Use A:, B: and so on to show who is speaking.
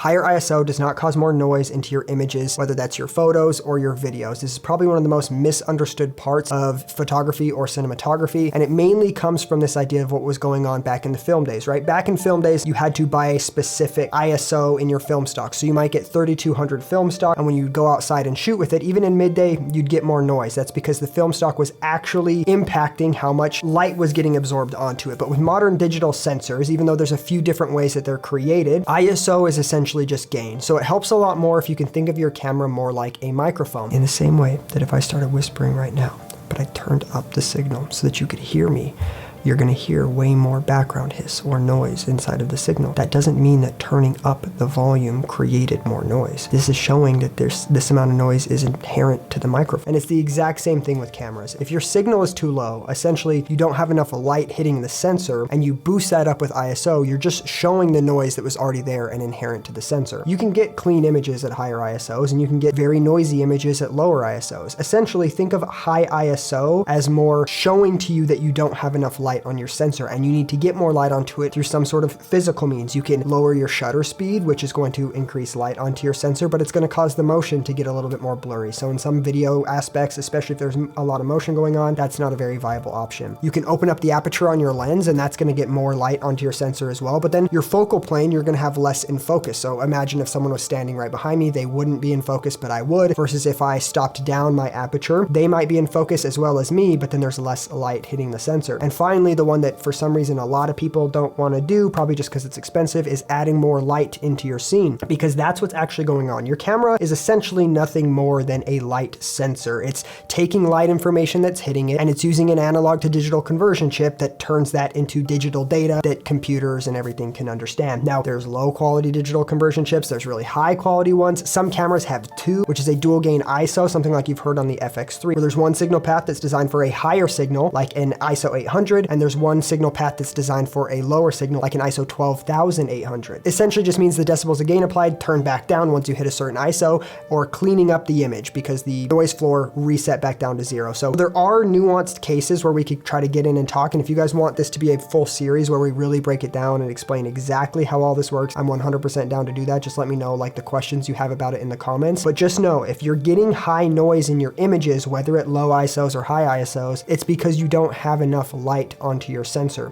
A: Higher ISO does not cause more noise into your images, whether that's your photos or your videos. This is probably one of the most misunderstood parts of photography or cinematography, and it mainly comes from this idea of what was going on back in the film days, right? Back in film days, you had to buy a specific ISO in your film stock. So you might get 3200 film stock, and when you go outside and shoot with it, even in midday, you'd get more noise. That's because the film stock was actually impacting how much light was getting absorbed onto it. But with modern digital sensors, even though there's a few different ways that they're created, ISO is essentially just gain. So it helps a lot more if you can think of your camera more like a microphone. In the same way that if I started whispering right now, but I turned up the signal so that you could hear me, you're gonna hear way more background hiss or noise inside of the signal. That doesn't mean that turning up the volume created more noise. This is showing that this amount of noise is inherent to the microphone. And it's the exact same thing with cameras. If your signal is too low, essentially you don't have enough light hitting the sensor, and you boost that up with ISO, you're just showing the noise that was already there and inherent to the sensor. You can get clean images at higher ISOs, and you can get very noisy images at lower ISOs. Essentially, think of high ISO as more showing to you that you don't have enough light on your sensor, and you need to get more light onto it through some sort of physical means. You can lower your shutter speed, which is going to increase light onto your sensor, but it's going to cause the motion to get a little bit more blurry. So in some video aspects, especially if there's a lot of motion going on, that's not a very viable option. You can open up the aperture on your lens, and that's going to get more light onto your sensor as well, but then your focal plane, you're going to have less in focus. So imagine if someone was standing right behind me, they wouldn't be in focus, but I would, versus if I stopped down my aperture, they might be in focus as well as me, but then there's less light hitting the sensor. And finally, the one that for some reason a lot of people don't want to do, probably just because it's expensive, is adding more light into your scene, because that's what's actually going on. Your camera is essentially nothing more than a light sensor. It's taking light information that's hitting it, and it's using an analog to digital conversion chip that turns that into digital data that computers and everything can understand. Now, there's low quality digital conversion chips, there's really high quality ones. Some cameras have two, which is a dual gain ISO, something like you've heard on the FX3, where there's one signal path that's designed for a higher signal, like an ISO 800, and there's one signal path that's designed for a lower signal, like an ISO 12,800. Essentially just means the decibels of gain applied turn back down once you hit a certain ISO, or cleaning up the image because the noise floor reset back down to zero. So there are nuanced cases where we could try to get in and talk, and if you guys want this to be a full series where we really break it down and explain exactly how all this works, I'm 100% down to do that. Just let me know like the questions you have about it in the comments. But just know, if you're getting high noise in your images, whether at low ISOs or high ISOs, it's because you don't have enough light onto your sensor.